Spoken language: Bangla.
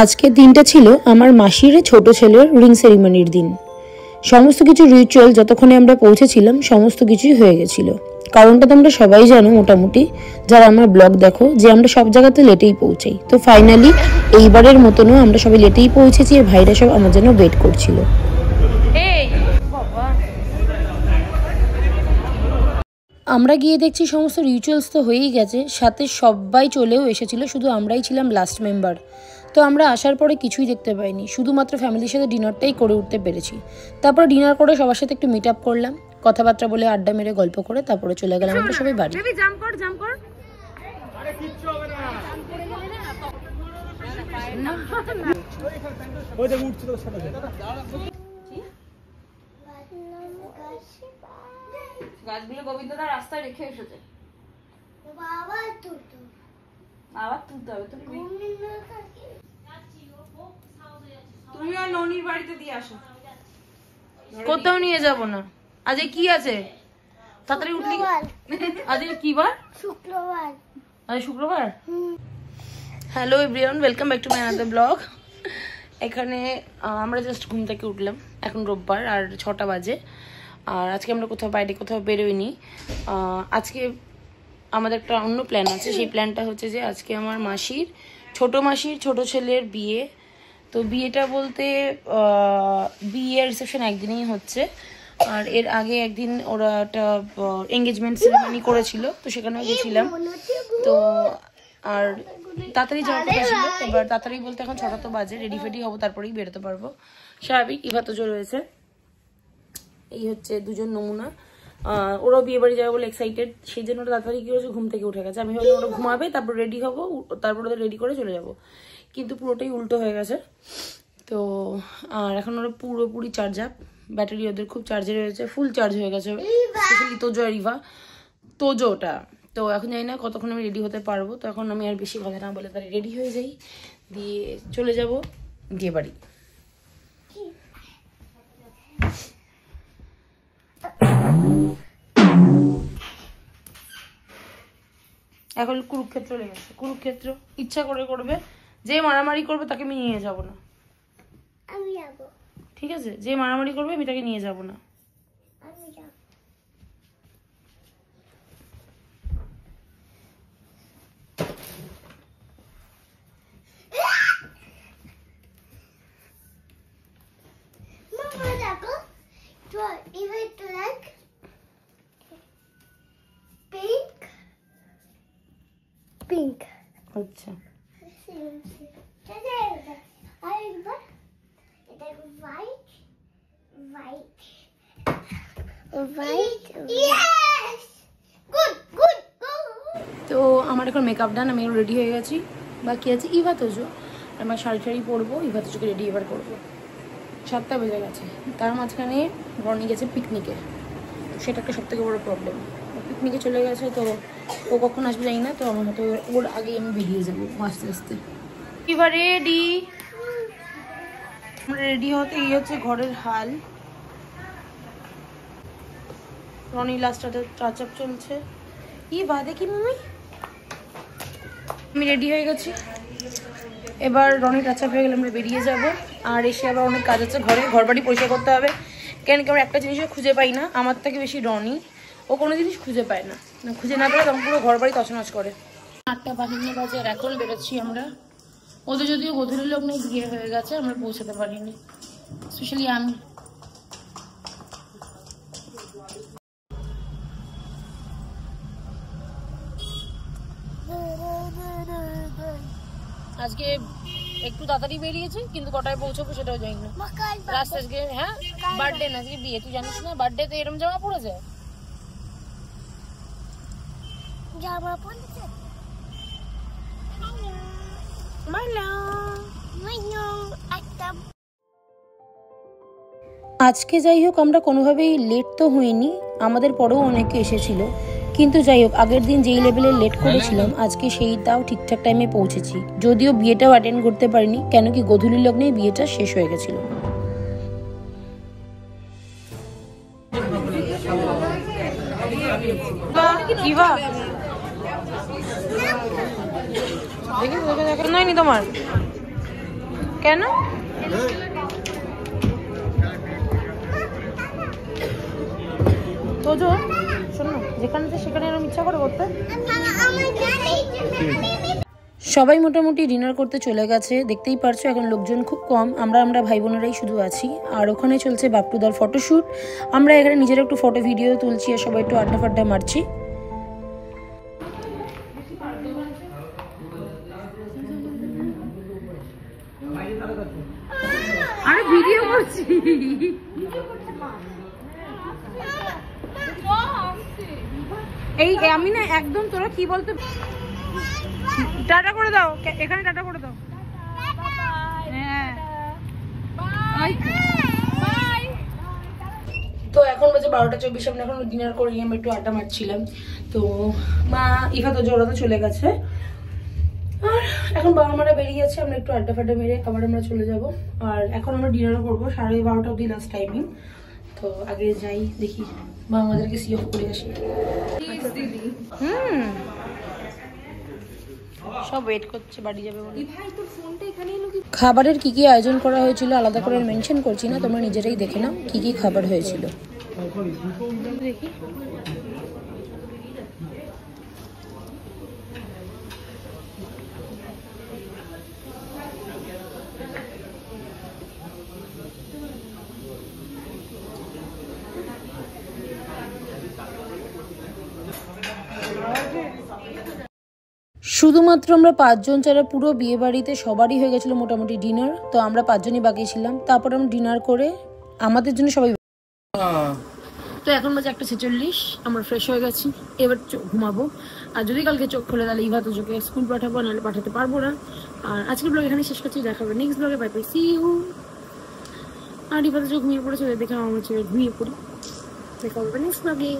আজকের দিনটা ছিল আমার মাসির ছোট ছেলের রিং সেরিমনির দিন। সমস্ত কিছু রিচুয়াল যতক্ষণে আমরা পৌঁছেছিলাম সমস্ত কিছুই হয়ে গেছিল। কারণটা তোমরা সবাই জানো মোটামুটি, যারা আমার ব্লগ দেখো, যে আমরা সব জায়গাতে লেটেই পৌঁছাই। তো ফাইনালি এইবারের মতনও আমরা সবাই লেটেই পৌঁছেছি, আর ভাইরা সব আমার জন্য ওয়েট করছিল। আমরা গিয়ে দেখছি সমস্ত রিচুয়ালস তো হয়েই গেছে, সাথে সবাই চলেও এসেছিল, শুধু আমরাই ছিলাম লাস্ট মেম্বার। তো আমরা আসার পরে কিছুই দেখতে পাইনি, শুধুমাত্র ফ্যামিলির সাথে ডিনারটাই করে উঠতে পেরেছি। তারপর ডিনার করে সবার সাথে একটু মিট আপ করলাম, কথাবার্তা বলে আড্ডা মেরে গল্প করে তারপরে চলে গেলাম আমরা সবাই বাড়ি। গাছগুলো গোবিন্দদা রাস্তায় রেখে এসেছে, আবার তুলতে হবে। তুমি আর ননির বাড়িতে দিয়ে আসো। কোথাও নিয়ে যাব না। আজকে কি আছে? তাড়াতাড়ি উঠলি। আজকে কি বার? শুক্রবার। আজ শুক্রবার। Hello everyone, welcome back to my another blog. এখানে আমরা জাস্ট ঘুম থেকে উঠলাম, এখন রোববার আর 6টা বাজে। আর আজকে আমরা বাইরে কোথাও বেরোইনি। আজকে আমাদের একটা অন্য প্ল্যান আছে। সেই প্ল্যানটা হচ্ছে যে আজকে আমার মাসির ছোট ছেলের বিয়ে। তো বিয়েটা বলতে বিয়ের রিসেপশন একদিনেই হচ্ছে, আর এর আগে একদিন ওরা একটা এঙ্গেজমেন্ট সেরেমনি করেছিল, তো সেখানেও গেছিলাম। তো আর তাড়াতাড়ি যাওয়ার কথা ছিল, এবার তাড়াতাড়ি বলতে এখন 6টা তো বাজে, রেডি ফেডি হবো তারপরেই বেরোতে পারবো। স্বাভাবিক ইভা তোজো রয়েছে, এই হচ্ছে দুজন নমুনা। ওরাও বিয়ে বাড়ি যাবে বলে এক্সাইটেড, সেই জন্য ওরা তাড়াতাড়ি কি করেছে, ঘুম থেকে উঠে গেছে। আমি ভাবলাম ওরা ঘুমাবে, তারপর রেডি হবো, তারপর ওদের রেডি করে চলে যাবো, কিন্তু পুরোটাই উল্টো হয়ে গেছে। তো আর এখন ওরা পুরোপুরি চার্জ আপ, ব্যাটারি ওদের খুব চার্জে রয়েছে, ফুল চার্জ হয়ে গেছে, স্পেশালি তোজো আর ইভা। তোজোটা তো এখন জানি না কতক্ষণ আমি রেডি হতে পারবো। তো এখন আমি আর বেশি কথা না বলে তারা রেডি হয়ে যাই, দিয়ে চলে যাব বিয়ে বাড়ি। এখন কুরুক্ষেত্র লেগেছে, কুরুক্ষেত্র ইচ্ছা করে করবে, যে মারামারি করবে তাকে আমি নিয়ে যাব না, আমি যাব, ঠিক আছে? যে মারামারি করবে আমি তাকে নিয়ে যাব না। পিঙ্ক, আচ্ছা তো আমার এখন মেকআপ ডান, আমি রেডি হয়ে গেছি। বাকি আছে ইভা তোজো, আমার শাড়ি পরবো, ইভা তোজোকে রেডি এবার করবো। 7টা বেজে গেছে, তার মাঝখানে রনি গেছে পিকনিকে, সেটা একটা সব থেকে বড় প্রবলেম। পিকনিকে চলে গেছে, তো ও কখন আসবে জানি না, তো আমার মতো ওর আগে আমি বেরিয়ে যাবো আস্তে আস্তে। ইভা রেডি, আমরা রেডি হতে এই হচ্ছে ঘরের হাল। রনি লাস্টটাতে টাচ আপ চলছে। ইভা দেখি মামি, আমি রেডি হয়ে গেছি, এবার রনি টাচ আপ হয়ে গেলে আমরা বেরিয়ে যাব। আর এসে আবার অনেক কাজ আছে, ঘর বাড়ি পরিষ্কার করতে হবে, কেন কি আমরা একটা জিনিসও খুঁজে পাই না। আমার থেকে বেশি রনি, ও কোনো জিনিস খুঁজে পায় না, খুঁজে না পেলে তখন পুরো ঘর বাড়ি তছনছ করে। 8টা 52 বাজে, আর এখন বেরোচ্ছি আমরা। ওদের যদিও গধূলি লোক নেই, বিয়ে হয়ে গেছে, আমরা পৌঁছাতে পারিনি, স্পেশালি আমি। আজকে একটু তাড়াতাড়ি বেরিয়েছি, কিন্তু কটায় পৌঁছবো সেটাও জানি না। রাস্তা আজকে, হ্যাঁ বার্থডে না, আজকে বিয়ে, তুই জানিস না? বার্থডে তে এরম জামা পরে যায়, জামা পরেছে। আজকে যাই হোক আমরা কোনোভাবেই লেট তো হইনি, আমাদের পরেও অনেকে এসেছিল, কিন্তু যাই হোক আগের দিন যেই লেভেলে লেট করেছিলাম আজকে সেইটাও ঠিকঠাক টাইমে পৌঁছেছি। যদিও বিয়েটাও অ্যাটেন্ড করতে পারিনি, কেন কি গধূলি লগ্নেই বিয়েটা শেষ হয়ে গেছিল। ইভা নয়নি তোমার কেন? তো শোনো, যেখানে সেখানে এরকম ইচ্ছা করে করতে। সবাই মোটামুটি ডিনার করতে চলে গেছে, দেখতেই পারছো এখন লোকজন খুব কম, আমরা ভাই বোনেরাই শুধু আছি। আর ওখানে চলছে বাপ্টুদার ফটোশ্যুট, আমরা এখানে নিজেরা একটু ফটো ভিডিও তুলছি আর সবাই একটু আড্ডা ফাড্ডা মারছি। আরে ভিডিও করছি। এই আমি না একদম, তোরা কি বলতে, টাটা করে দাও, এখানে টাটা করে দাও। হ্যাঁ তো এখন বাজে 12:24, আমরা এখন ডিনার করে আমরা একটু আড্ডা মারছিলাম। তো মা ইফা তো জোড়া তো চলে গেছে, আর এখন বাবা মারা বেরিয়ে গেছে, আমরা একটু আড্ডা ফাড্ডা মেরে আবার আমরা চলে যাব। আর এখন আমরা ডিনারও করবো 12:30 অব্দি লাস্ট টাইমিং। তো আগে যাই দেখি মা আমাদেরকে সি অফ করে আসি। সব ওয়েট করছে বাড়ি যাবে বলে। খাবারের কি কি আয়োজন করা হয়েছিল আলাদা করে মেনশন করছি না, তোমরা নিজেরাই দেখে নাও কি কি খাবার হয়েছিল। দেখি শুধুমাত্র আমরা 5 জন ছাড়া পুরো বিয়ে বাড়িতে সবারই হয়ে গেছিলো মোটামুটি ডিনার। তো আমরা 5 জনই বাকি ছিলাম, তারপর আমরা ডিনার করে আমাদের জন্য সবাই। তো এখন বাজে 1:46, আমরা ফ্রেশ হয়ে গেছি, এবার ঘুমাবো। আর যদি কালকে চোখ খুলে তাহলে ইভা তো চোখে স্কুল পাঠাবো, নাহলে পাঠাতে পারবো না। আর আজকের ব্লগ এখানে শেষ করছি, দেখা হবে নেক্সট ব্লগে। Bye bye, see you. আর ইভা তো চোখ ঘুমিয়ে পড়েছে, দেখে আমার ঘুমিয়ে পড়ি, দেখা হবে নেক্সট ব্লগে।